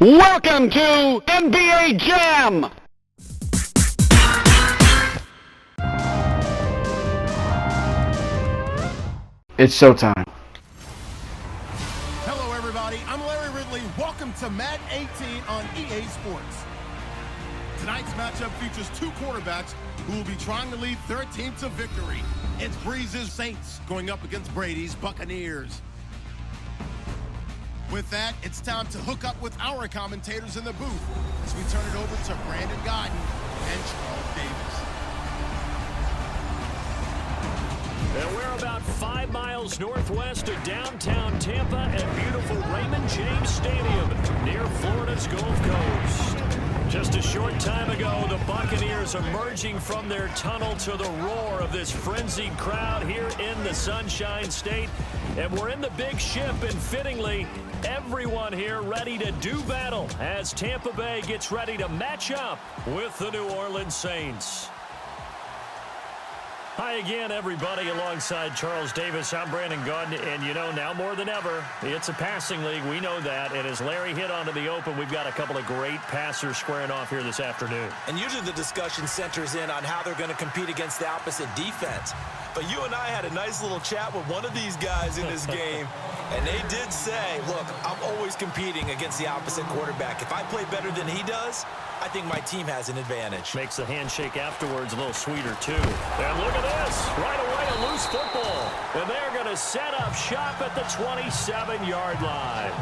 Welcome to NBA Jam! It's showtime. Hello everybody, I'm Larry Ridley. Welcome to Madden 18 on EA Sports. Tonight's matchup features two quarterbacks who will be trying to lead their team to victory. It's Brees' Saints going up against Brady's Buccaneers. With that, it's time to hook up with our commentators in the booth as we turn it over to Brandon Godden and Charles Davis. And we're about 5 miles northwest of downtown Tampa at beautiful Raymond James Stadium near Florida's Gulf Coast. Just a short time ago, the Buccaneers emerging from their tunnel to the roar of this frenzied crowd here in the Sunshine State. And we're in the big ship, and fittingly, everyone here ready to do battle as Tampa Bay gets ready to match up with the New Orleans Saints. Hi again, everybody. Alongside Charles Davis, I'm Brandon Godden, and you know, now more than ever, it's a passing league. We know that, and as Larry hit onto the open, we've got a couple of great passers squaring off here this afternoon. And usually the discussion centers in on how they're going to compete against the opposite defense. But you and I had a nice little chat with one of these guys in this game, and they did say, look, I'm always competing against the opposite quarterback. If I play better than he does, I think my team has an advantage. Makes the handshake afterwards a little sweeter, too. And look at this. Right away, a loose football. And they're going to set up shop at the 27-yard line.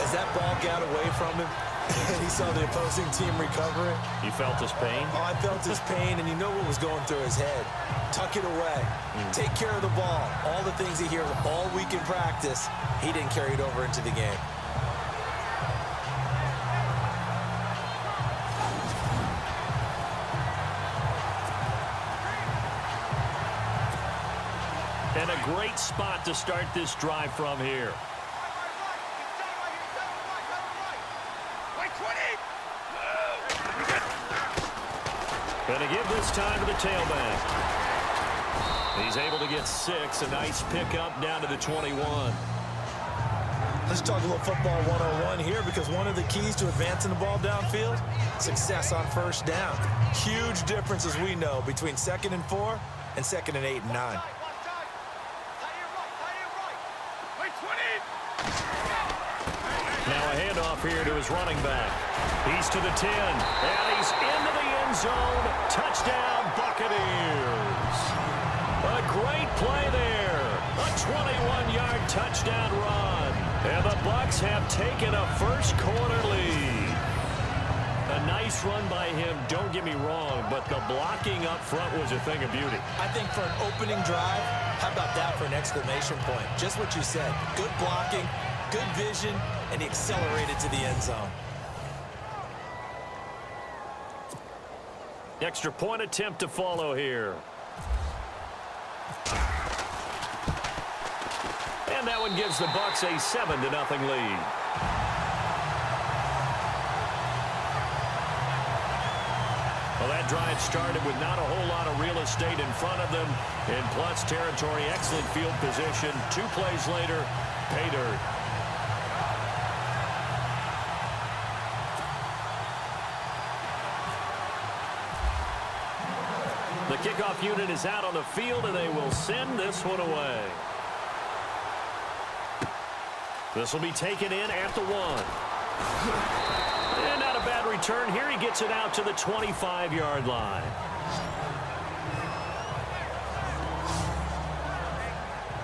As that ball got away from him, and he saw the opposing team recover it. You felt his pain? Oh, I felt his pain, and you know what was going through his head. Tuck it away. Take care of the ball. All the things he hears all week in practice, he didn't carry it over into the game. And a great spot to start this drive from here. Going to give this time to the tailback. He's able to get 6. A nice pickup down to the 21. Let's talk a little football 101 here, because one of the keys to advancing the ball downfield, success on first down. Huge difference, as we know, between 2nd and 4 and 2nd and 8 and 9. Now a handoff here to his running back. He's to the 10, and he's into the end zone. Touchdown, Buccaneers. A great play there. A 21-yard touchdown run. And the Bucs have taken a first quarter lead. A nice run by him, don't get me wrong, but the blocking up front was a thing of beauty. I think for an opening drive, how about that for an exclamation point? Just what you said. Good blocking, good vision, and he accelerated to the end zone. Extra point attempt to follow here. And that one gives the Bucs a 7-0 lead. Well, that drive started with not a whole lot of real estate in front of them. In plus territory, excellent field position. 2 plays later, pay dirt. The kickoff unit is out on the field, and they will send this one away. This will be taken in at the 1. And not a bad return. Here he gets it out to the 25-yard line.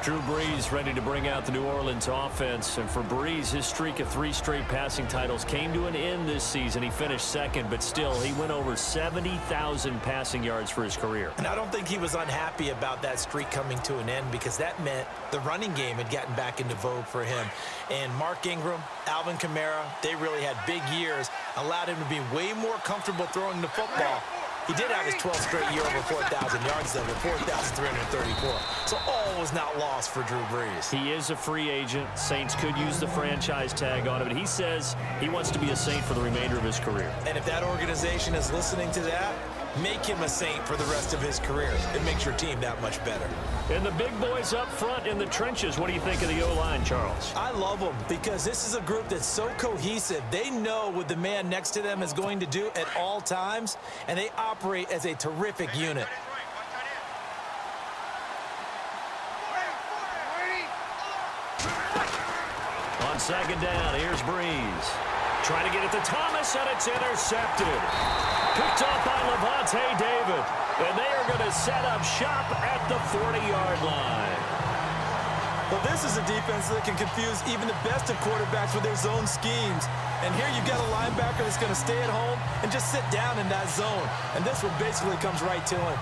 Drew Brees ready to bring out the New Orleans offense. And for Brees, his streak of 3 straight passing titles came to an end this season. He finished 2nd, but still, he went over 70,000 passing yards for his career. And I don't think he was unhappy about that streak coming to an end, because that meant the running game had gotten back into vogue for him. And Mark Ingram, Alvin Kamara, they really had big years, allowed him to be way more comfortable throwing the football. He did have his 12th straight year over 4,000 yards, though, with 4,334. So all was not lost for Drew Brees. He is a free agent. Saints could use the franchise tag on him, but he says he wants to be a Saint for the remainder of his career. And if that organization is listening to that, make him a saint for the rest of his career. It makes your team that much better. And the big boys up front in the trenches, what do you think of the O-line, Charles? I love them because this is a group that's so cohesive. They know what the man next to them is going to do at all times, and they operate as a terrific unit. On second down, here's Brees. Trying to get it to Thomas, and it's intercepted. Picked off by Levante David. And they are going to set up shop at the 40-yard line. Well, this is a defense that can confuse even the best of quarterbacks with their zone schemes. And here you've got a linebacker that's going to stay at home and just sit down in that zone. And this one basically comes right to him.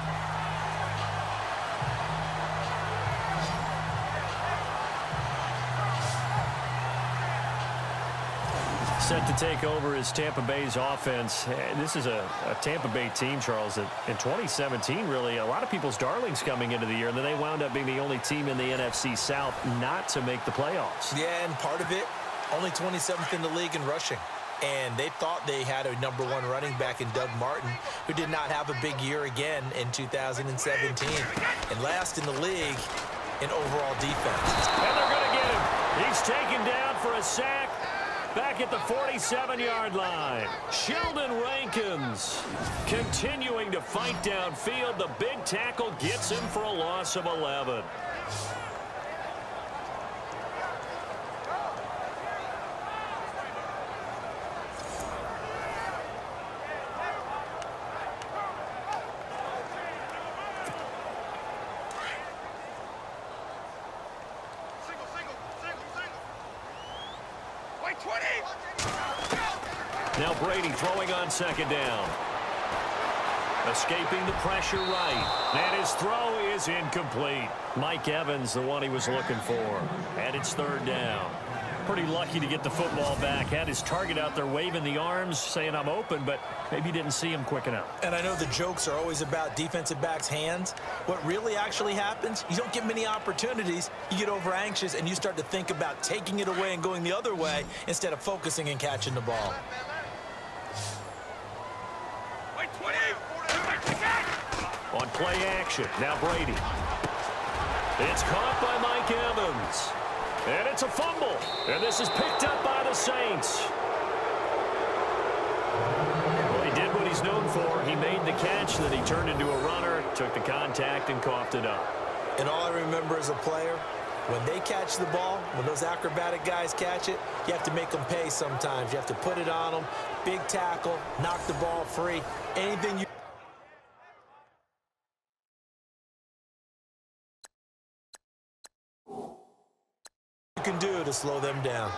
Set to take over is Tampa Bay's offense. This is a Tampa Bay team, Charles, that in 2017, really, a lot of people's darlings coming into the year, and then they wound up being the only team in the NFC South not to make the playoffs. Yeah, and part of it, only 27th in the league in rushing. And they thought they had a #1 running back in Doug Martin, who did not have a big year again in 2017. And last in the league in overall defense. And they're going to get him. He's taken down for a sack. Back at the 47-yard line, Sheldon Rankins continuing to fight downfield. The big tackle gets him for a loss of 11. Now Brady throwing on second down. Escaping the pressure right. And his throw is incomplete. Mike Evans, the one he was looking for. And it's third down. Pretty lucky to get the football back. Had his target out there waving the arms, saying I'm open, but maybe didn't see him quick enough. And I know the jokes are always about defensive backs' hands. What really actually happens, you don't get many opportunities. You get over anxious, and you start to think about taking it away and going the other way instead of focusing and catching the ball. On play action, now Brady. It's caught by Mike Evans. And it's a fumble. And this is picked up by the Saints. Well, he did what he's known for. He made the catch, then he turned into a runner, took the contact, and coughed it up. And all I remember as a player, when they catch the ball, when those acrobatic guys catch it, you have to make them pay sometimes. You have to put it on them. Big tackle, knock the ball free. Anything you can do to slow them down.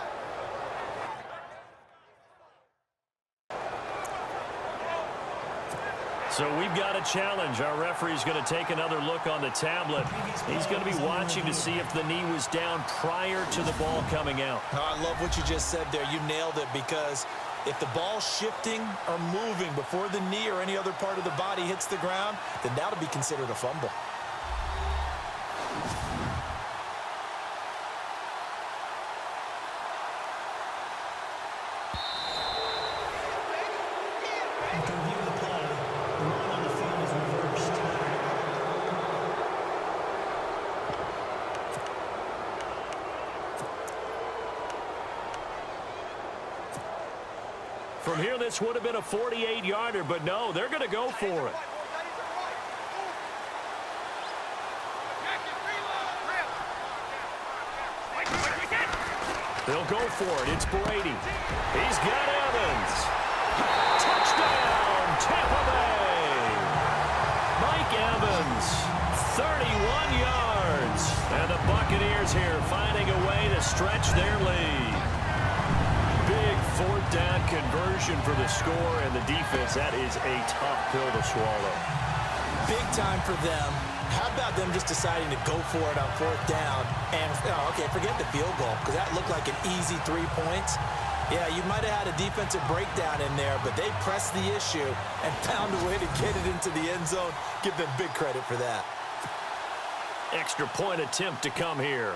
So we've got a challenge. Our referee's going to take another look on the tablet. He's going to be watching to see if the knee was down prior to the ball coming out. I love what you just said there. You nailed it, because if the ball's shifting or moving before the knee or any other part of the body hits the ground, then that'll be considered a fumble. From here, this would have been a 48-yarder, but no, they're going to go for it. They'll go for it. It's Brady. He's got Evans. Touchdown, Tampa Bay. Mike Evans, 31 yards. And the Buccaneers here finding a way to stretch their lead. Big fourth down conversion for the score, and the defense, that is a tough pill to swallow. Big time for them. How about them just deciding to go for it on fourth down? And, okay, forget the field goal, because that looked like an easy 3 points. Yeah, you might have had a defensive breakdown in there, but they pressed the issue and found a way to get it into the end zone. Give them big credit for that. Extra point attempt to come here.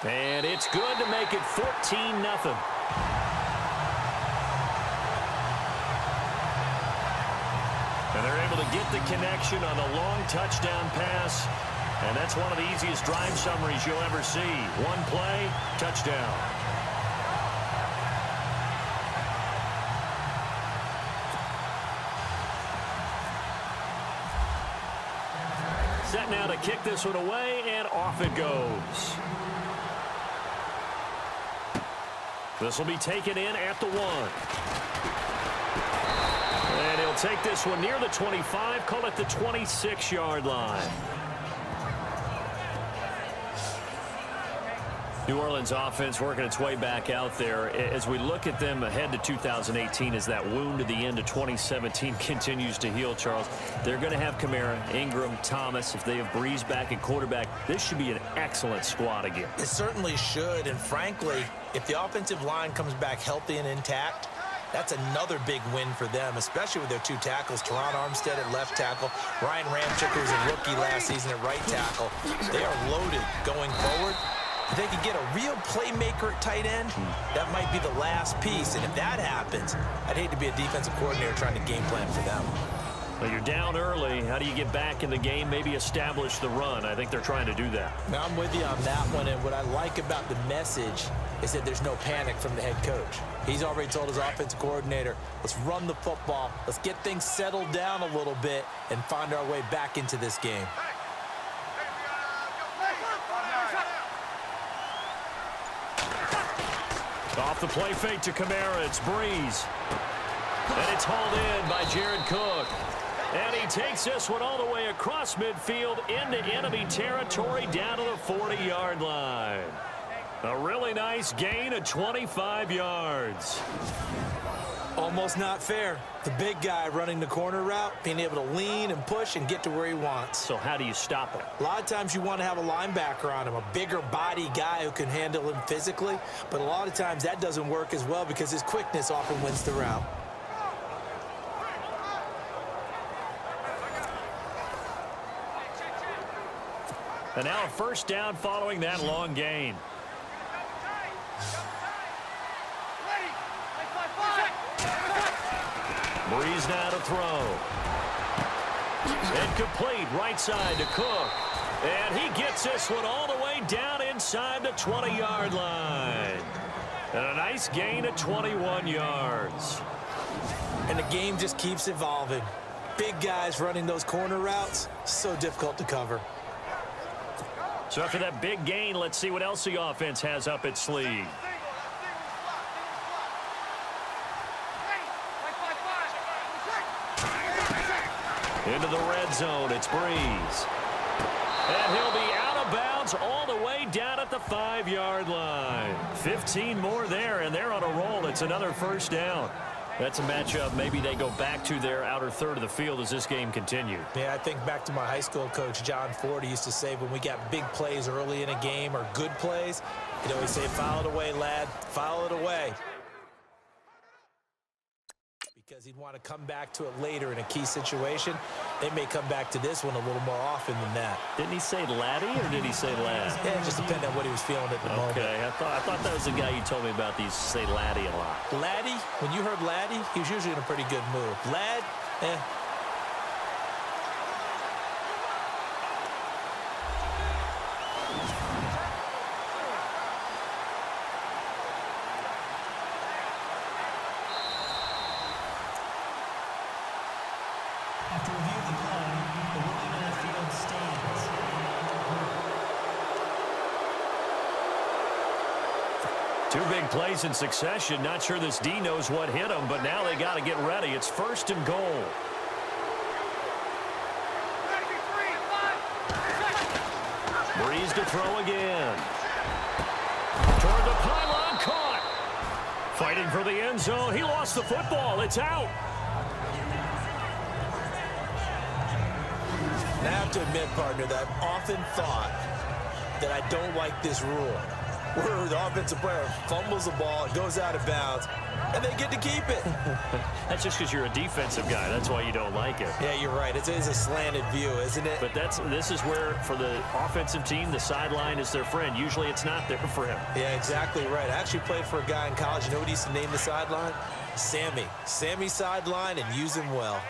And it's good to make it 14-0. able to get the connection on a long touchdown pass. And that's one of the easiest drive summaries you'll ever see. One play, touchdown. Set now to kick this one away, and off it goes. This will be taken in at the 1. And he'll take this one near the 25, call it the 26-yard line. New Orleans offense working its way back out there. As we look at them ahead to 2018, as that wound at the end of 2017 continues to heal, Charles, they're going to have Kamara, Ingram, Thomas. If they have Brees back at quarterback, this should be an excellent squad again. It certainly should, and frankly, if the offensive line comes back healthy and intact, that's another big win for them, especially with their 2 tackles, Teron Armstead at left tackle, Ryan Ramczyk, who was a rookie last season at right tackle. They are loaded going forward. If they could get a real playmaker at tight end, that might be the last piece. And if that happens, I'd hate to be a defensive coordinator trying to game plan for them. Well, you're down early. How do you get back in the game, maybe establish the run? I think they're trying to do that. Now, I'm with you on that one. And what I like about the message is that there's no panic from the head coach. He's already told his offensive coordinator, let's run the football. Let's get things settled down a little bit and find our way back into this game. Off the play fake to Kamara, it's Brees. And it's hauled in by Jared Cook. And he takes this one all the way across midfield into enemy territory down to the 40-yard line. A really nice gain of 25 yards. Almost not fair. The big guy running the corner route, being able to lean and push and get to where he wants. So how do you stop him? A lot of times you want to have a linebacker on him, a bigger body guy who can handle him physically. But a lot of times that doesn't work as well because his quickness often wins the route. And now a first down following that long gain. Brees now to throw. Incomplete, right side to Cook. And he gets this one all the way down inside the 20-yard line. And a nice gain of 21 yards. And the game just keeps evolving. Big guys running those corner routes, so difficult to cover. So after that big gain, let's see what else the offense has up its sleeve. Into the red zone, it's Brees. And he'll be out of bounds all the way down at the 5-yard line. 15 more there, and they're on a roll. It's another first down. That's a matchup maybe they go back to their outer third of the field as this game continues. Yeah, I think back to my high school coach, John Ford. He used to say when we got big plays early in a game or good plays, he'd always say, file it away, lad, file it away. Because he'd want to come back to it later in a key situation. They may come back to this one a little more often than that. Didn't he say laddie or did he say lad? Yeah, it just depended on what he was feeling at the moment. Okay, I thought that was the guy you told me about. These say laddie a lot. Laddie, when you heard laddie, he was usually in a pretty good mood. Lad, After review of the play, the ruling on the field stands. Two big plays in succession. Not sure this D knows what hit him, but now they got to get ready. It's 1st and goal. Brees to throw again. Toward the pylon, caught. Fighting for the end zone. He lost the football. It's out. I have to admit, partner, that I've often thought that I don't like this rule, where the offensive player fumbles the ball, it goes out of bounds, and they get to keep it. That's just because you're a defensive guy. That's why you don't like it. Yeah, you're right. It is a slanted view, isn't it? But this is where, for the offensive team, the sideline is their friend. Usually it's not there for him. Yeah, exactly right. I actually played for a guy in college. You know what he used to name the sideline? Sammy. Sammy sideline, and use him well.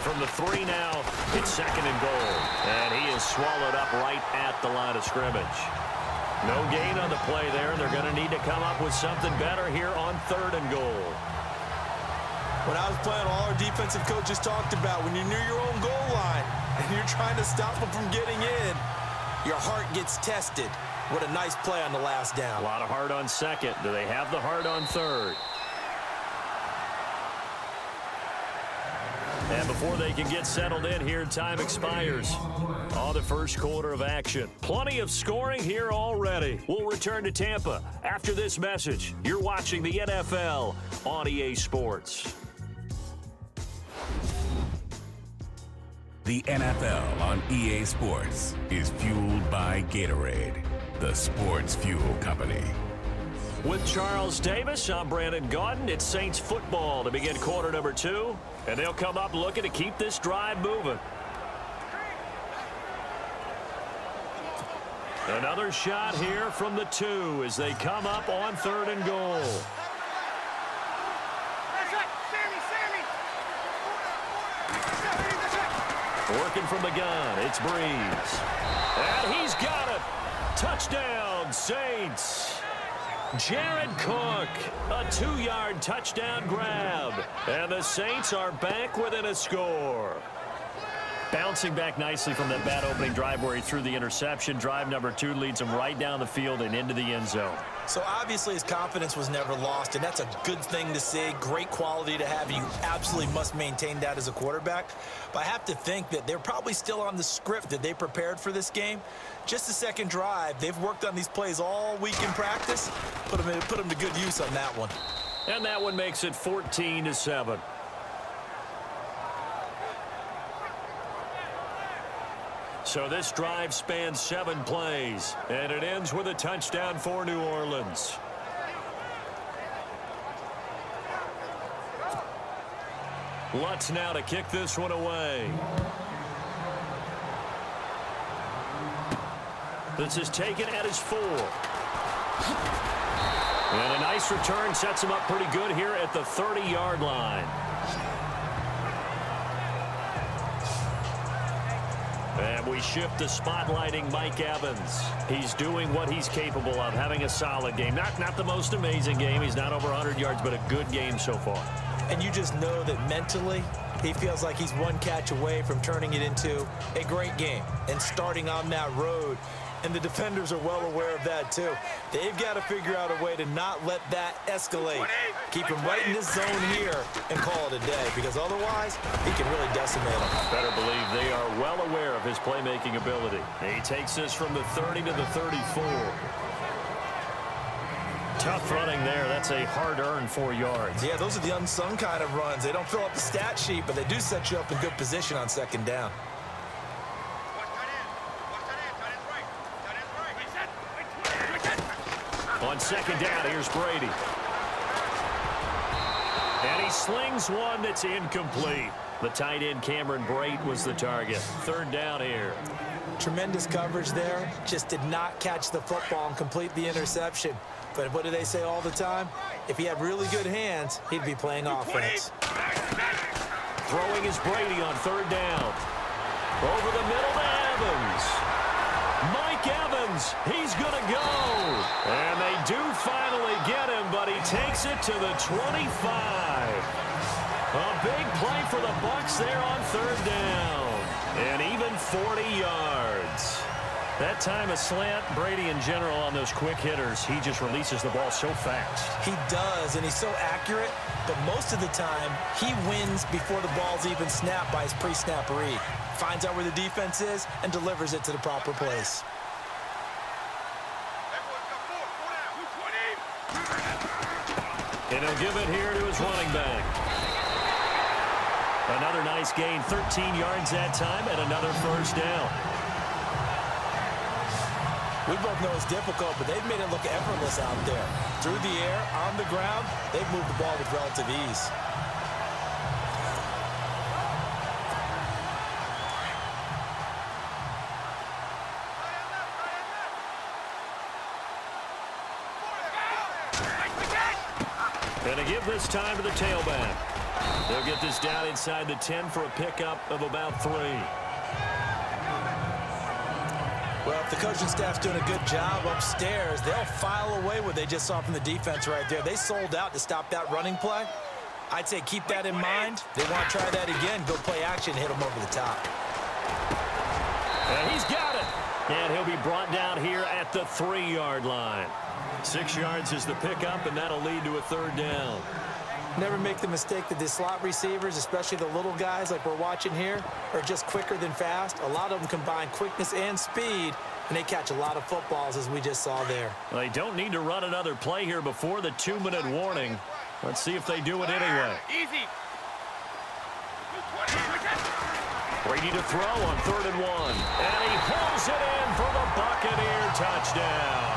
from the 3 now. It's 2nd and goal. And he is swallowed up right at the line of scrimmage. No gain on the play there, and they're going to need to come up with something better here on 3rd and goal. When I was playing, all our defensive coaches talked about when you're near your own goal line and you're trying to stop them from getting in, your heart gets tested. What a nice play on the last down. A lot of heart on 2nd. Do they have the heart on 3rd? And before they can get settled in here, time expires on the 1st quarter of action. Plenty of scoring here already. We'll return to Tampa after this message. You're watching the NFL on EA Sports. The NFL on EA Sports is fueled by Gatorade, the sports fuel company. With Charles Davis, I'm Brandon Gaudin. It's Saints football to begin quarter number 2. And they'll come up looking to keep this drive moving. Another shot here from the 2 as they come up on 3rd and goal. Working from the gun, it's Brees. And he's got it. Touchdown, Saints. Jared Cook, a 2-yard touchdown grab. And the Saints are back within a score. Bouncing back nicely from that bad opening drive where he threw the interception. Drive number 2 leads him right down the field and into the end zone. So obviously his confidence was never lost, and that's a good thing to see. Great quality to have. You absolutely must maintain that as a quarterback. But I have to think that they're probably still on the script that they prepared for this game. Just the 2nd drive. They've worked on these plays all week in practice. Put them to good use on that one. And that one makes it 14-7. So this drive spans 7 plays, and it ends with a touchdown for New Orleans. Lutz now to kick this one away. This is taken at his 4. And a nice return sets him up pretty good here at the 30-yard line. And we shift to spotlighting Mike Evans. He's doing what he's capable of, having a solid game. Not the most amazing game. He's not over 100 yards, but a good game so far. And you just know that mentally he feels like he's one catch away from turning it into a great game and starting on that road. And the defenders are well aware of that, too. They've got to figure out a way to not let that escalate. Keep him right in this zone here and call it a day, because otherwise he can really decimate them. Better believe they are well aware of his playmaking ability. He takes this from the 30 to the 34. Tough running there. That's a hard-earned 4 yards. Yeah, those are the unsung kind of runs. They don't fill up the stat sheet, but they do set you up in good position on 2nd down. On 2nd down, here's Brady. And he slings one that's incomplete. The tight end, Cameron Brate, was the target. 3rd down here. Tremendous coverage there. Just did not catch the football and complete the interception. But what do they say all the time? If he had really good hands, he'd be playing offense. Throwing is Brady on 3rd down. Over the middle to Evans. Mike Evans, he's going to go. And they do finally get him, but he takes it to the 25. A big play for the Bucs there on 3rd down. And even 40 yards. That time a slant, Brady in general on those quick hitters, he just releases the ball so fast. He does, and he's so accurate, but most of the time he wins before the ball's even snapped by his pre-snap read. Finds out where the defense is and delivers it to the proper place. And he'll give it here to his running back. Another nice gain, 13 yards that time, and another 1st down. We both know it's difficult, but they've made it look effortless out there. Through the air, on the ground, they've moved the ball with relative ease. And to give this time to the tailback. They'll get this down inside the 10 for a pickup of about 3. Well, if the coaching staff's doing a good job upstairs, they'll file away what they just saw from the defense right there. They sold out to stop that running play. I'd say keep that in mind. They want to try that again, go play action, hit them over the top. And he's got it. And he'll be brought down here at the 3-yard line. 6 yards is the pickup, and that'll lead to a 3rd down. Never make the mistake that the slot receivers, especially the little guys like we're watching here, are just quicker than fast. A lot of them combine quickness and speed, and they catch a lot of footballs, as we just saw there. Well, they don't need to run another play here before the 2-minute warning. Let's see if they do it anyway. Easy. Brady to throw on 3rd and 1. And he pulls it in for the Buccaneer touchdown.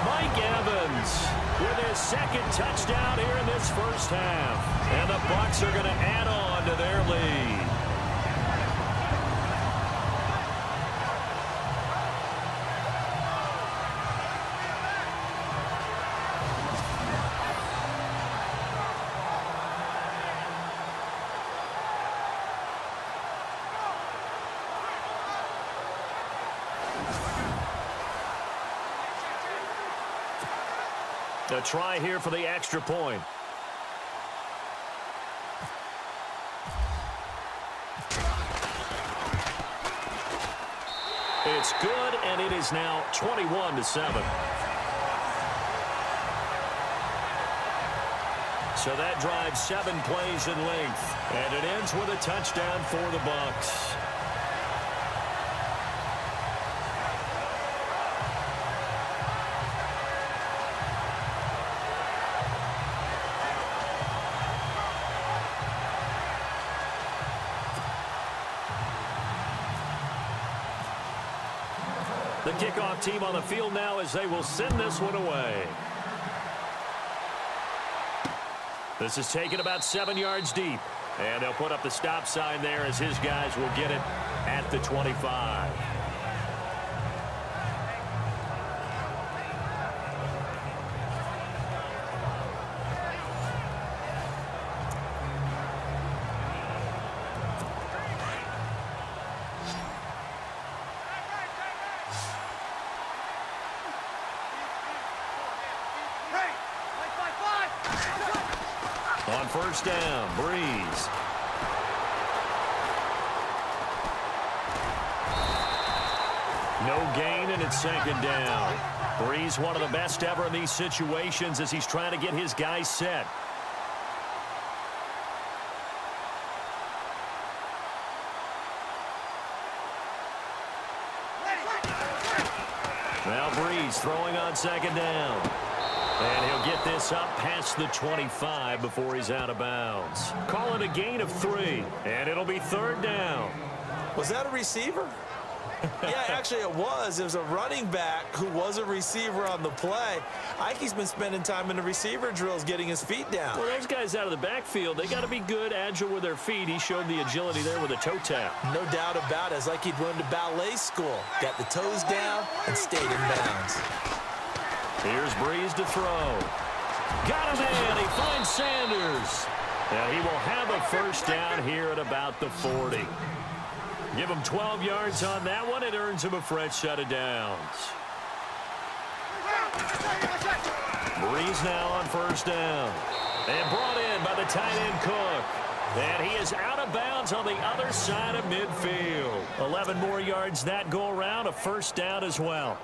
Mike Evans with his 2nd touchdown here in this first half. And the Bucs are going to add on to their lead. A try here for the extra point. It's good, and it is now 21-7. So that drives 7 plays in length, and it ends with a touchdown for the Bucs. The kickoff team on the field now as they will send this one away. This is taken about 7 yards deep. And they'll put up the stop sign there as his guys will get it at the 25. On 1st down, Brees. No gain, and it's 2nd down. Brees, one of the best ever in these situations as he's trying to get his guys set. Now Brees throwing on 2nd down. And he'll get this up past the 25 before he's out of bounds. Call it a gain of 3, and it'll be 3rd down. Was that a receiver? Yeah, actually it was. It was a running back who was a receiver on the play. Ike's been spending time in the receiver drills getting his feet down. Well, those guys out of the backfield, they got to be good, agile with their feet. He showed the agility there with a toe tap. No doubt about it. It's like he'd went to ballet school. Got the toes down and stayed in bounds. Here's Brees to throw. Got him in. He finds Sanders. Now he will have a 1st down here at about the 40. Give him 12 yards on that one. It earns him a fresh set of downs. Brees now on 1st down. And brought in by the tight end Cook. And he is out of bounds on the other side of midfield. 11 more yards that go around. A 1st down as well.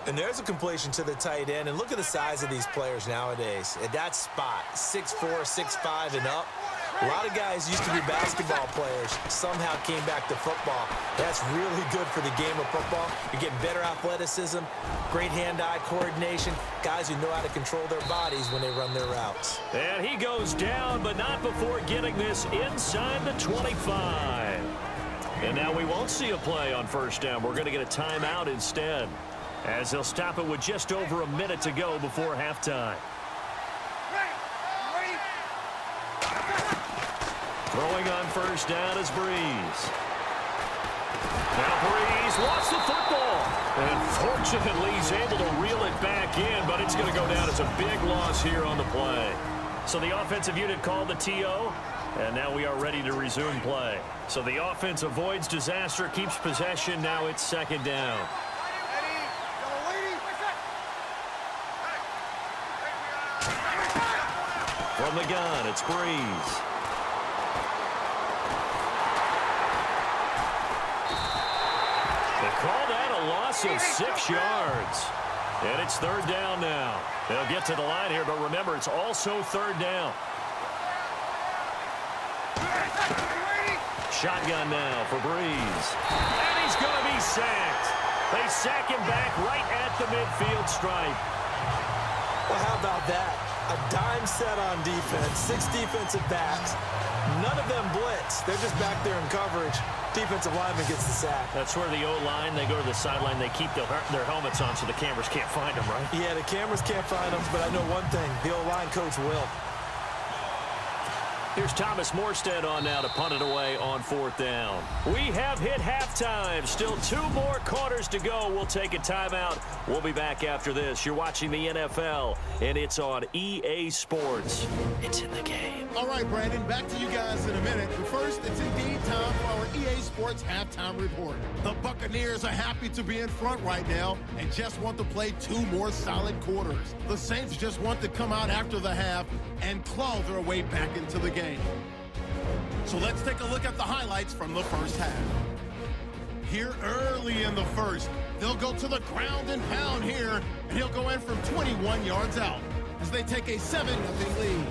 And there's a completion to the tight end. And look at the size of these players nowadays. At that spot, 6'4", 6'5", and up. A lot of guys used to be basketball players, somehow came back to football. That's really good for the game of football. You're getting better athleticism, great hand-eye coordination, guys who know how to control their bodies when they run their routes. And he goes down, but not before getting this inside the 25. And now we won't see a play on 1st down. We're going to get a timeout instead, as they'll stop it with just over a minute to go before halftime. Throwing on 1st down is Brees. Now Brees lost the football. And fortunately, he's able to reel it back in, but it's going to go down as a big loss here on the play. So the offensive unit called the TO, and now we are ready to resume play. So the offense avoids disaster, keeps possession. Now it's second down. From the gun, it's Brees. They call that a loss of 6 yards. And it's third down now. They'll get to the line here, but remember, it's also third down. Shotgun now for Brees. And he's going to be sacked. They sack him back right at the midfield stripe. Well, how about that? A dime set on defense, 6 defensive backs. None of them blitz. They're just back there in coverage. Defensive lineman gets the sack. That's where the O-line, they go to the sideline, they keep their helmets on so the cameras can't find them, right? Yeah, the cameras can't find them, but I know one thing. The O-line coach will. Here's Thomas Morstead on now to punt it away on fourth down. We have hit halftime. Still 2 more quarters to go. We'll take a timeout. We'll be back after this. You're watching the NFL, and it's on EA Sports. It's in the game. All right, Brandon, back to you guys in a minute. But first, it's indeed time for our EA Sports halftime report. The Buccaneers are happy to be in front right now and just want to play 2 more solid quarters. The Saints just want to come out after the half and claw their way back into the game. So let's take a look at the highlights from the first half. Here early in the first, they'll go to the ground and pound here, and he'll go in from 21 yards out as they take a 7-0 lead.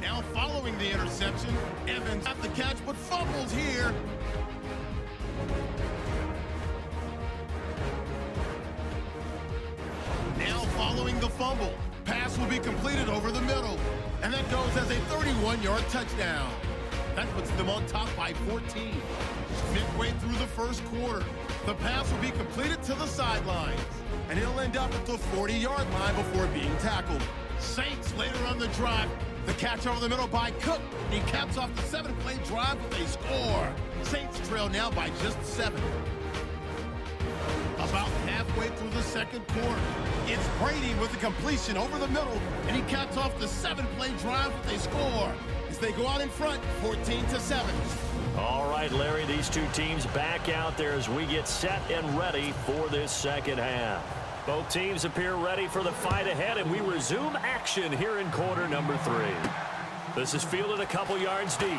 Now following the interception, Evans got the catch but fumbles here. Now following the fumble, pass will be completed over the middle, and that goes as a 31-yard touchdown. That puts them on top by 14. Midway through the first quarter, the pass will be completed to the sidelines, and he'll end up at the 40-yard line before being tackled. Saints later on the drive, the catch over the middle by Cook. He caps off the 7-play drive with a score. Saints trail now by just 7. About halfway through the second quarter, it's Brady with the completion over the middle, and he caps off the 7-play drive with a score as they go out in front, 14-7. All right, Larry, these 2 teams back out there as we get set and ready for this second half. Both teams appear ready for the fight ahead, and we resume action here in quarter number 3. This is fielded a couple yards deep.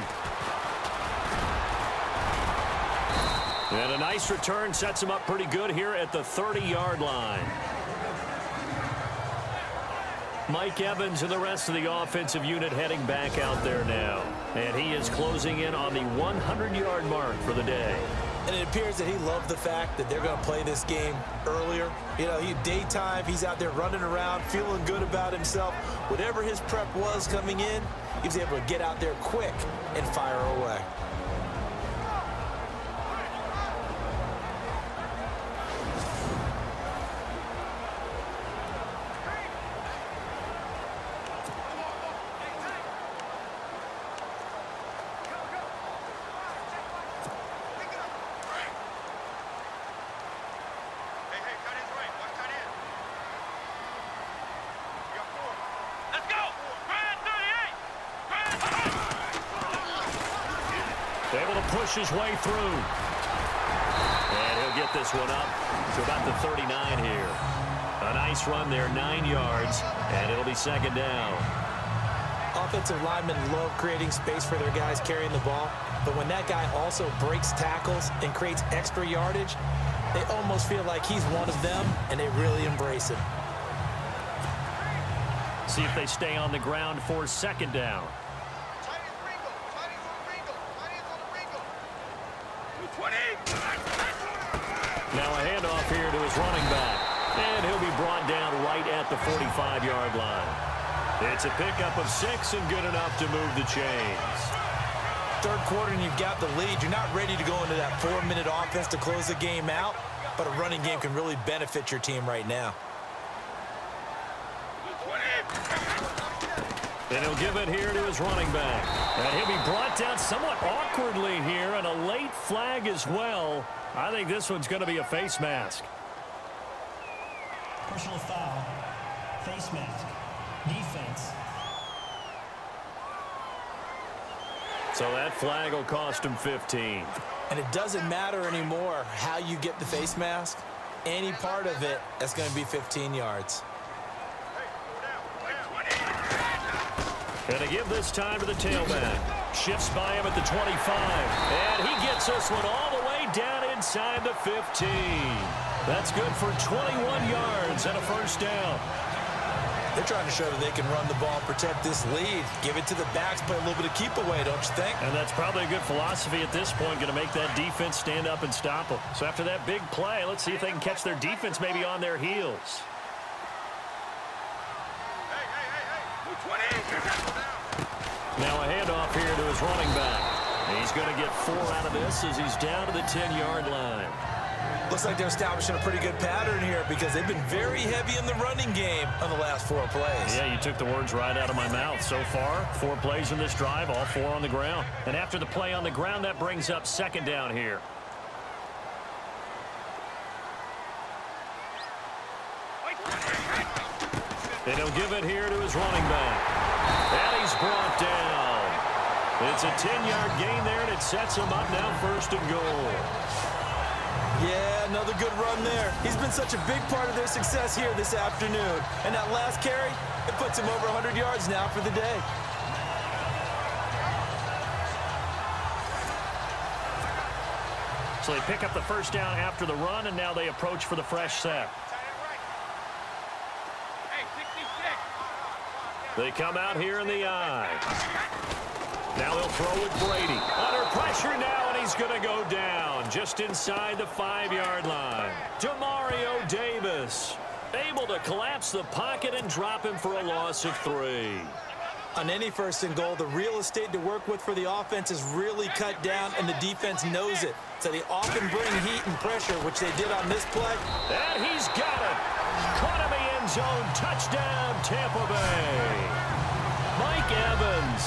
And a nice return sets him up pretty good here at the 30-yard line. Mike Evans and the rest of the offensive unit heading back out there now. And he is closing in on the 100-yard mark for the day. And it appears that he loved the fact that they're going to play this game earlier. You know, daytime, he's out there running around, feeling good about himself. Whatever his prep was coming in, he was able to get out there quick and fire away. Able to push his way through. And he'll get this one up to about the 39 here. A nice run there, 9 yards, and it'll be second down. Offensive linemen love creating space for their guys carrying the ball, but when that guy also breaks tackles and creates extra yardage, they almost feel like he's one of them, and they really embrace it. See if they stay on the ground for second down. Now a handoff here to his running back. And he'll be brought down right at the 45-yard line. It's a pickup of 6 and good enough to move the chains. Third quarter and you've got the lead. You're not ready to go into that 4-minute offense to close the game out, but a running game can really benefit your team right now. And he'll give it here to his running back. And he'll be brought down somewhat awkward. awkwardly here, and a late flag as well. I think this one's going to be a face mask. Personal foul. Face mask. Defense. So that flag will cost him 15. And it doesn't matter anymore how you get the face mask. Any part of it, that's going to be 15 yards. And to give this time to the tailback. Shifts by him at the 25. And he gets this one all the way down inside the 15. That's good for 21 yards and a first down. They're trying to show that they can run the ball, protect this lead, give it to the backs, play a little bit of keep away, don't you think? And that's probably a good philosophy at this point, going to make that defense stand up and stop them. So after that big play, let's see if they can catch their defense maybe on their heels. Now a handoff here to his running back. He's going to get 4 out of this as he's down to the 10-yard line. Looks like they're establishing a pretty good pattern here because they've been very heavy in the running game on the last 4 plays. Yeah, you took the words right out of my mouth. So far, 4 plays in this drive, all 4 on the ground. And after the play on the ground, that brings up second down here. And he'll give it here to his running back. And he's brought down. It's a 10-yard gain there, and it sets him up now first and goal. Yeah, another good run there. He's been such a big part of their success here this afternoon. And that last carry, it puts him over 100 yards now for the day. So they pick up the first down after the run, and now they approach for the fresh set. They come out here in the I. Now they'll throw with Brady. Under pressure now, and he's going to go down just inside the 5-yard line. Demario Davis able to collapse the pocket and drop him for a loss of 3. On any first and goal, the real estate to work with for the offense is really cut down, and the defense knows it. So they often bring heat and pressure, which they did on this play. And he's got it. Caught in the end zone. Touchdown, Tampa Bay. Mike Evans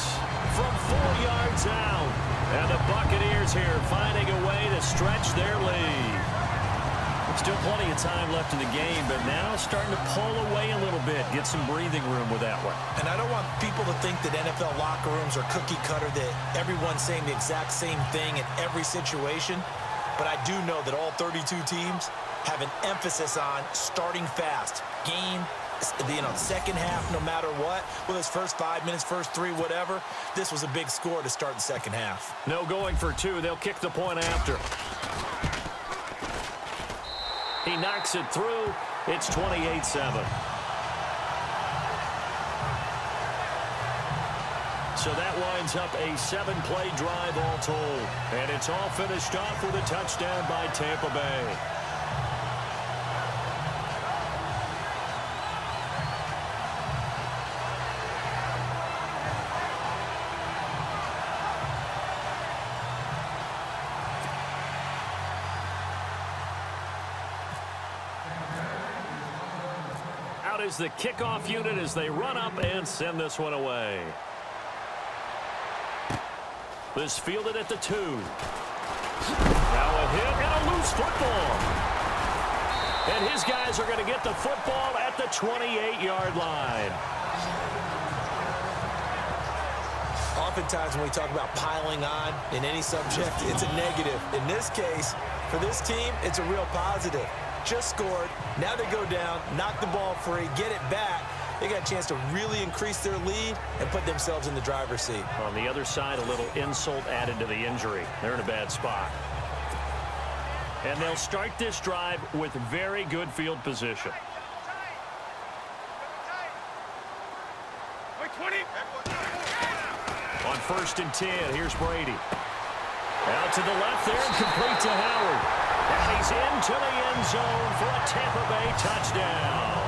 from 4 yards out. And the Buccaneers here finding a way to stretch their lead. Still plenty of time left in the game, but now starting to pull away a little bit, get some breathing room with that one. And I don't want people to think that NFL locker rooms are cookie cutter, that everyone's saying the exact same thing in every situation. But I do know that all 32 teams have an emphasis on starting fast. Game, second half, no matter what. Whether it's first 5 minutes, first 3, whatever. This was a big score to start the second half. No going for 2. They'll kick the point after. He knocks it through. It's 28-7. So that winds up a 7-play drive all told. And it's all finished off with a touchdown by Tampa Bay. Is the kickoff unit as they run up and send this one away. This fielded at the 2. Now a hit and a loose football. And his guys are going to get the football at the 28-yard line. Oftentimes when we talk about piling on in any subject, it's a negative. In this case, for this team, it's a real positive. Just scored. Now they go down, knock the ball free, get it back. They got a chance to really increase their lead and put themselves in the driver's seat. On the other side, a little insult added to the injury. They're in a bad spot. And they'll start this drive with very good field position. On 1st and 10, here's Brady. Out to the left there and complete to Howard. And he's into the end zone for a Tampa Bay touchdown.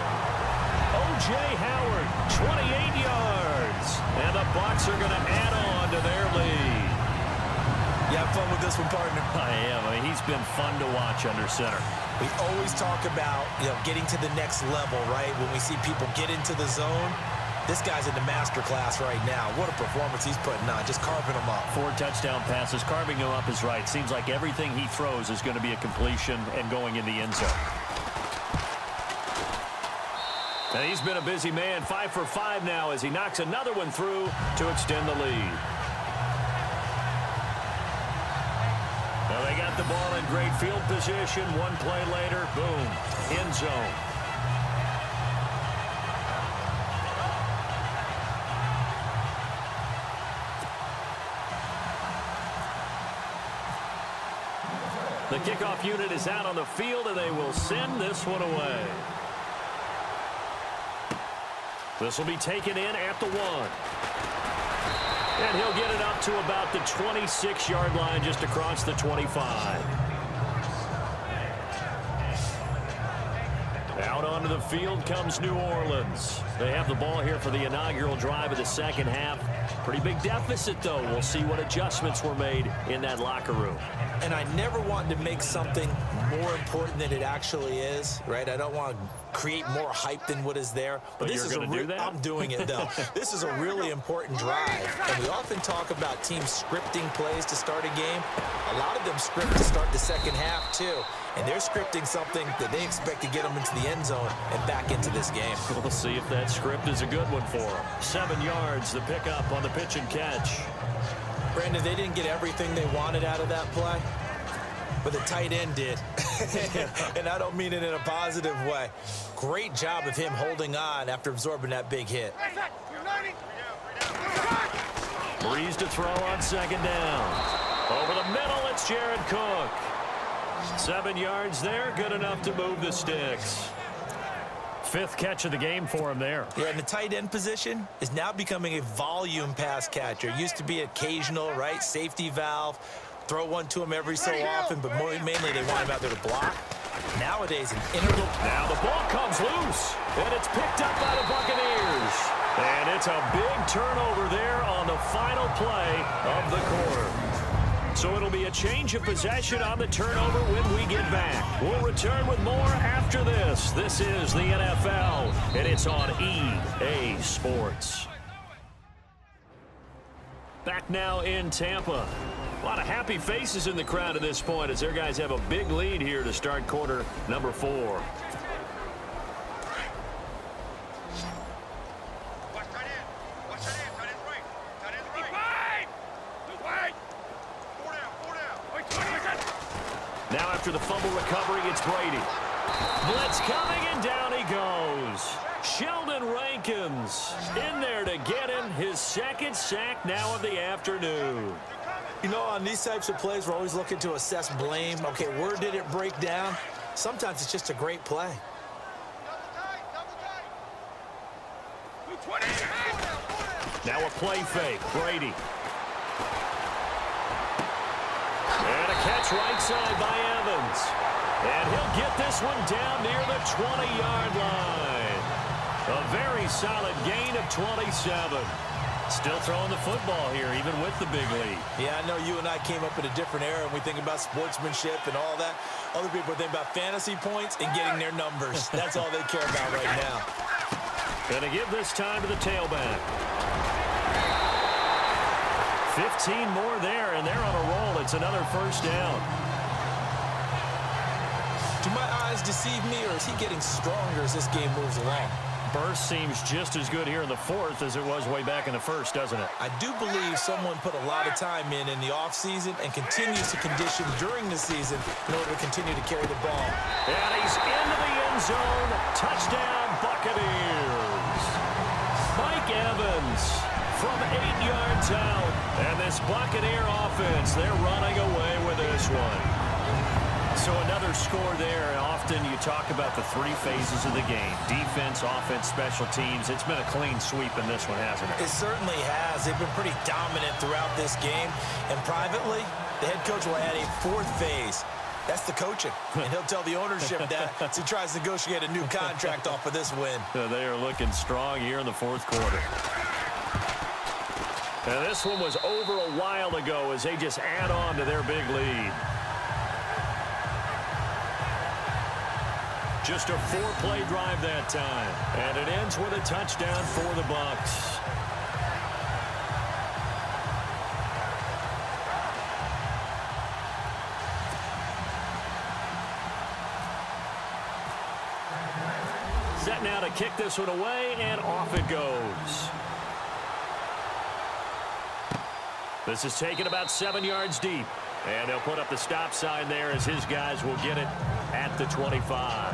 O.J. Howard, 28 yards. And the Bucs are going to add on to their lead. You have fun with this one, partner? I am. I mean, he's been fun to watch under center. We always talk about, getting to the next level, right? When we see people get into the zone. This guy's in the master class right now. What a performance he's putting on, just carving them up. 4 touchdown passes. Carving them up is right. Seems like everything he throws is going to be a completion and going in the end zone. And he's been a busy man. 5 for 5 now as he knocks another one through to extend the lead. Well, they got the ball in great field position. One play later, boom, end zone. The kickoff unit is out on the field, and they will send this one away. This will be taken in at the 1. And he'll get it up to about the 26-yard line, just across the 25. Out onto the field comes New Orleans. They have the ball here for the inaugural drive of the second half. Pretty big deficit, though. We'll see what adjustments were made in that locker room. And I never want to make something more important than it actually is, right? I don't want to create more hype than what is there. But this is I'm doing it, though. This is a really important drive. And we often talk about teams scripting plays to start a game. A lot of them script to start the second half, too. And they're scripting something that they expect to get them into the end zone and back into this game. We'll see if that script is a good one for them. 7 yards, the pickup on the pitch and catch. Brandon, they didn't get everything they wanted out of that play, but the tight end did. And I don't mean it in a positive way. Great job of him holding on after absorbing that big hit. Brees to throw on second down. Over the middle, it's Jared Cook. 7 yards there, good enough to move the sticks. 5th catch of the game for him there. Yeah, and the tight end position is now becoming a volume pass catcher. Used to be occasional, right? Safety valve. Throw one to him every so often, but mainly they want him out there to block. Nowadays, an integral. Now the ball comes loose, and it's picked up by the Buccaneers. And it's a big turnover there on the final play of the quarter. So it'll be a change of possession on the turnover when we get back. We'll return with more after this. This is the NFL, and it's on EA Sports. Back now in Tampa. A lot of happy faces in the crowd at this point as their guys have a big lead here to start quarter number 4. Now after the fumble recovery, it's Brady. Blitz coming, and down he goes. Sheldon Rankins in there to get him his 2nd sack now of the afternoon. You know, on these types of plays, we're always looking to assess blame. Okay, where did it break down? Sometimes it's just a great play. Now a play fake, Brady. And a catch right side by Evans. And he'll get this one down near the 20-yard line. A very solid gain of 27. Still throwing the football here, even with the big lead. Yeah, I know you and I came up in a different era, and we think about sportsmanship and all that. Other people think about fantasy points and getting their numbers. That's all they care about right now. Gonna give this time to the tailback. 15 more there, and they're on a roll. It's another first down. Do my eyes deceive me, or is he getting stronger as this game moves along? Burst seems just as good here in the 4th as it was way back in the 1st, doesn't it? I do believe someone put a lot of time in the offseason and continues to condition during the season in order to continue to carry the ball. And he's into the end zone. Touchdown, Buccaneers. Mike Evans from 8 yards out. And this Buccaneer offense, they're running away with this one. So another score there. Often you talk about the 3 phases of the game. Defense, offense, special teams. It's been a clean sweep in this one, hasn't it? It certainly has. They've been pretty dominant throughout this game. And privately, the head coach will add a 4th phase. That's the coaching. And he'll tell the ownership that as he tries to negotiate a new contract off of this win. They are looking strong here in the 4th quarter. And this one was over a while ago as they just add on to their big lead. Just a 4-play drive that time. And it ends with a touchdown for the Bucs. Set now to kick this one away, and off it goes. This is taken about 7 yards deep. And they'll put up the stop sign there as his guys will get it at the 25.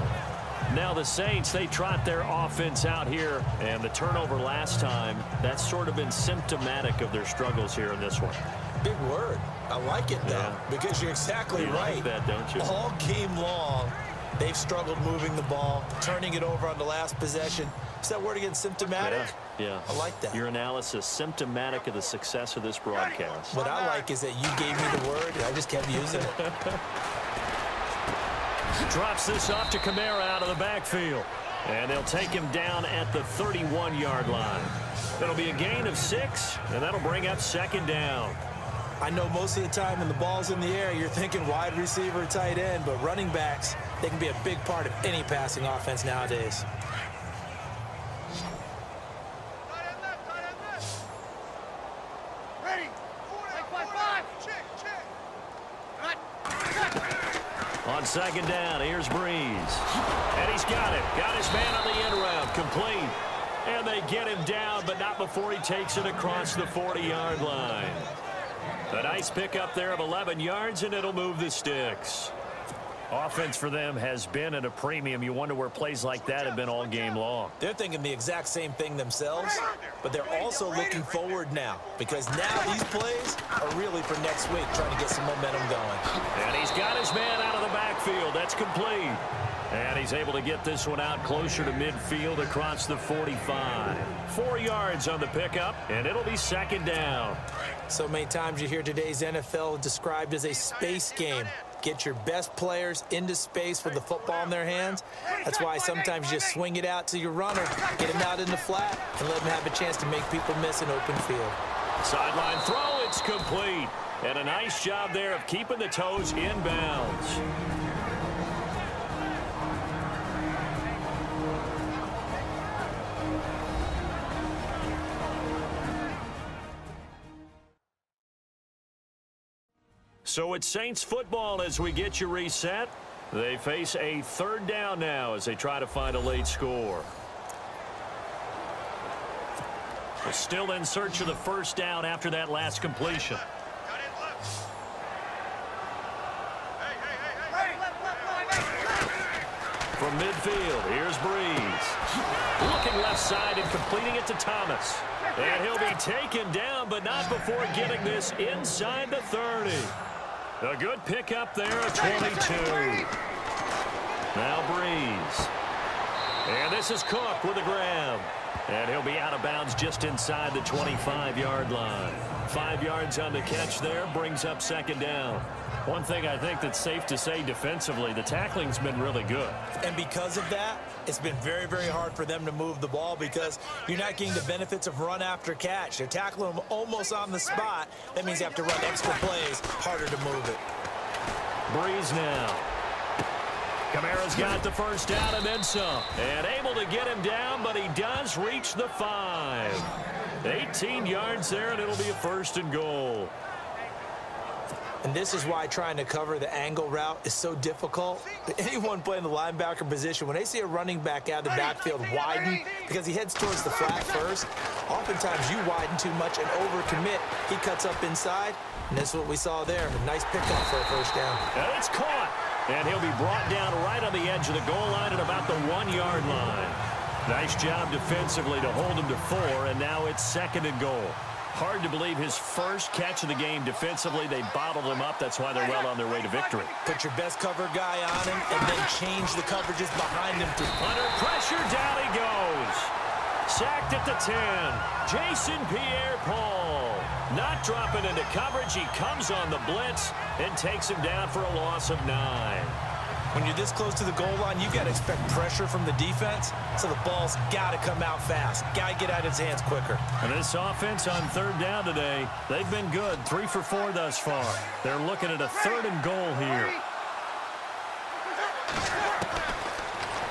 Now the Saints, they trot their offense out here. And the turnover last time, that's sort of been symptomatic of their struggles here in this one. Big word. I like it, though, because you're exactly right. Like that, don't you? All game long, they've struggled moving the ball, turning it over on the last possession. Is that word again, symptomatic? Yeah. I like that. Your analysis, symptomatic of the success of this broadcast. What I like is that you gave me the word, and I just kept using it. Drops this off to Kamara out of the backfield. And they'll take him down at the 31-yard line. It'll be a gain of 6, and that'll bring up second down. I know most of the time when the ball's in the air, you're thinking wide receiver, tight end, but running backs, they can be a big part of any passing offense nowadays. On second down, here's Brees. And he's got it. Got his man on the end route. Complete. And they get him down, but not before he takes it across the 40-yard line. A nice pickup there of 11 yards, and it'll move the sticks. Offense for them has been at a premium. You wonder where plays like that have been all game long. They're thinking the exact same thing themselves, but they're also looking forward now because now these plays are really for next week, trying to get some momentum going. And he's got his man out of the backfield. That's complete. And he's able to get this one out closer to midfield across the 45. 4 yards on the pickup, and it'll be second down. So many times you hear today's NFL described as a space game. Get your best players into space with the football in their hands. That's why sometimes you just swing it out to your runner, get him out in the flat, and let him have a chance to make people miss an open field. Sideline throw, it's complete. And a nice job there of keeping the toes in bounds. So it's Saints football as we get you reset. They face a third down now as they try to find a late score. We're still in search of the first down after that last completion. From midfield, here's Brees. Looking left side and completing it to Thomas. And he'll be taken down, but not before getting this inside the 30. A good pickup there at 22. Now Brees. And this is Cook with a grab. And he'll be out of bounds just inside the 25-yard line. 5 yards on the catch there, brings up second down. One thing I think that's safe to say defensively, the tackling's been really good. And because of that, it's been very, very hard for them to move the ball because you're not getting the benefits of run after catch. They're tackling them almost on the spot. That means you have to run extra plays, harder to move it. Brees now. Kamara's got the first down and then some. And able to get him down, but he does reach the 5. 18 yards there, and it'll be a first and goal. And this is why trying to cover the angle route is so difficult. Anyone playing the linebacker position, when they see a running back out of the backfield widen because he heads towards the flat first, oftentimes you widen too much and overcommit. He cuts up inside, and that's what we saw there. A nice pickup for a first down. And it's caught. And he'll be brought down right on the edge of the goal line at about the 1-yard line. Nice job defensively to hold him to 4, and now it's second and goal. Hard to believe his first catch of the game defensively. They bottled him up. That's why they're well on their way to victory. Put your best cover guy on him and then change the coverages behind him. Under pressure, down he goes. Sacked at the 10. Jason Pierre-Paul. Not dropping into coverage. He comes on the blitz and takes him down for a loss of 9. When you're this close to the goal line, you've got to expect pressure from the defense, so the ball's got to come out fast. Got to get out of his hands quicker. And this offense on third down today, they've been good. 3 for 4 thus far. They're looking at a third and goal here.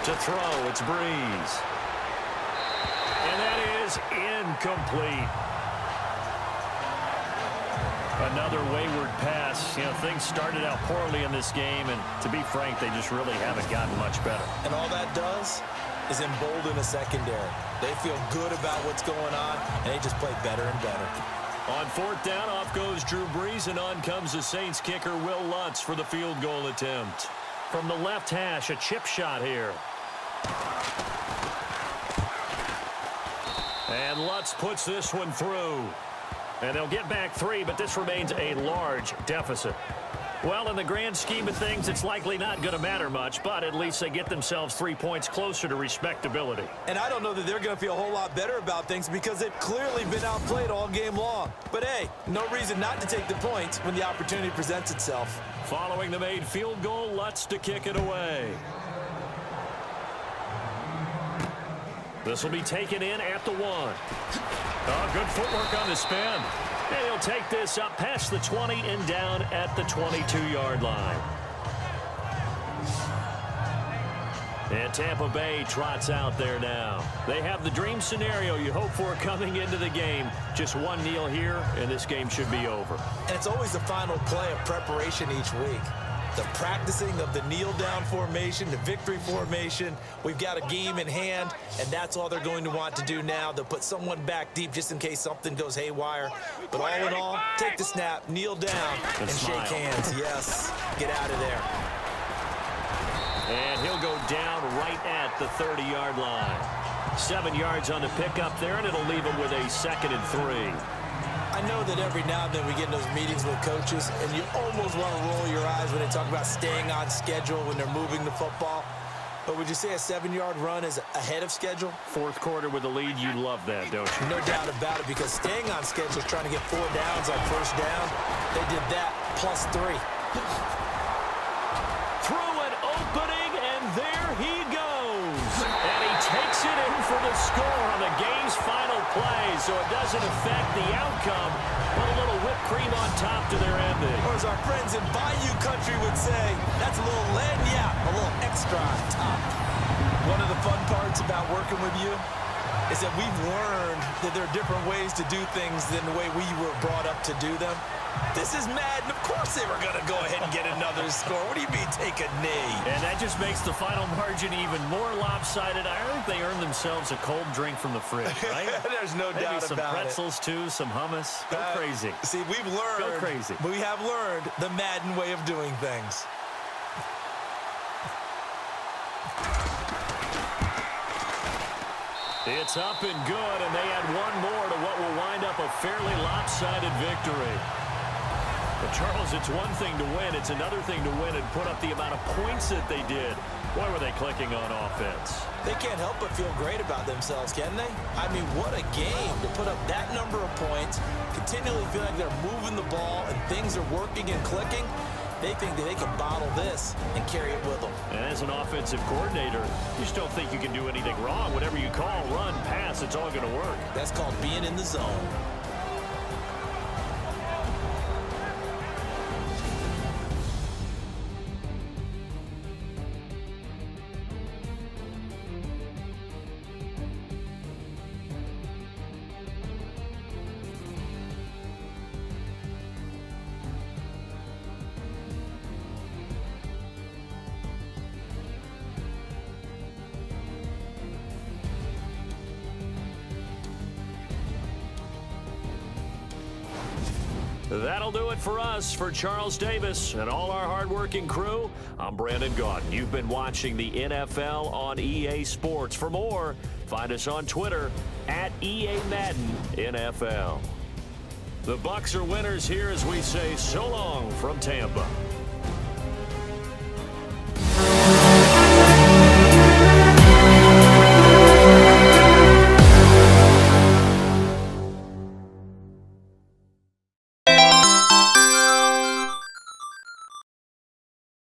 To throw, it's Brees. And that is incomplete. Another wayward pass. You know, things started out poorly in this game, and to be frank, they just really haven't gotten much better. And all that does is embolden a secondary. They feel good about what's going on, and they just play better and better. On fourth down, off goes Drew Brees, and on comes the Saints kicker, Will Lutz, for the field goal attempt. From the left hash, a chip shot here. And Lutz puts this one through. And they'll get back 3, but this remains a large deficit. Well, in the grand scheme of things, it's likely not going to matter much, but at least they get themselves 3 points closer to respectability. And I don't know that they're going to feel a whole lot better about things because they've clearly been outplayed all game long. But hey, no reason not to take the points when the opportunity presents itself. Following the made field goal, Lutz to kick it away. This will be taken in at the 1. Oh, good footwork on the spin. And he'll take this up past the 20 and down at the 22-yard line. And Tampa Bay trots out there now. They have the dream scenario you hope for coming into the game. Just one kneel here, and this game should be over. And it's always the final play of preparation each week. The practicing of the kneel-down formation, the victory formation. We've got a game in hand, and that's all they're going to want to do now. They'll put someone back deep just in case something goes haywire. But all in all, take the snap, kneel down, and shake hands. Yes, get out of there. And he'll go down right at the 30-yard line. 7 yards on the pickup there, and it'll leave him with a 2nd and 3. I know that every now and then we get in those meetings with coaches, and you almost want to roll your eyes when they talk about staying on schedule when they're moving the football. But would you say a 7-yard run is ahead of schedule? Fourth quarter with the lead, you love that, don't you? No doubt about it, because staying on schedule is trying to get 4 downs on first down. They did that plus 3. Through an opening, and there he goes. And he takes it in for the score on the game's final play, so it doesn't affect the outcome, but a little whipped cream on top to their ending. Or as our friends in Bayou Country would say, that's a little a little extra on top. One of the fun parts about working with you is that we've learned that there are different ways to do things than the way we were brought up to do them. This is Madden. Of course they were going to go ahead and get another score. What do you mean take a knee? And that just makes the final margin even more lopsided. I think they earned themselves a cold drink from the fridge, right? There's no doubt some about pretzels, too, some hummus. Go crazy. See, we've learned. Go crazy. We have learned the Madden way of doing things. It's up and good, and they add one more to what will wind up a fairly lopsided victory. But, Charles, it's one thing to win. It's another thing to win and put up the amount of points that they did. Boy, were they clicking on offense. They can't help but feel great about themselves, can they? I mean, what a game to put up that number of points, continually feel like they're moving the ball and things are working and clicking. They think that they can bottle this and carry it with them. And as an offensive coordinator, you just don't think you can do anything wrong. Whatever you call, run, pass, it's all going to work. That's called being in the zone. That'll do it for us. For Charles Davis and all our hardworking crew, I'm Brandon Gaudin. You've been watching the NFL on EA Sports. For more, find us on Twitter at EA Madden NFL. The Bucs are winners here as we say so long from Tampa.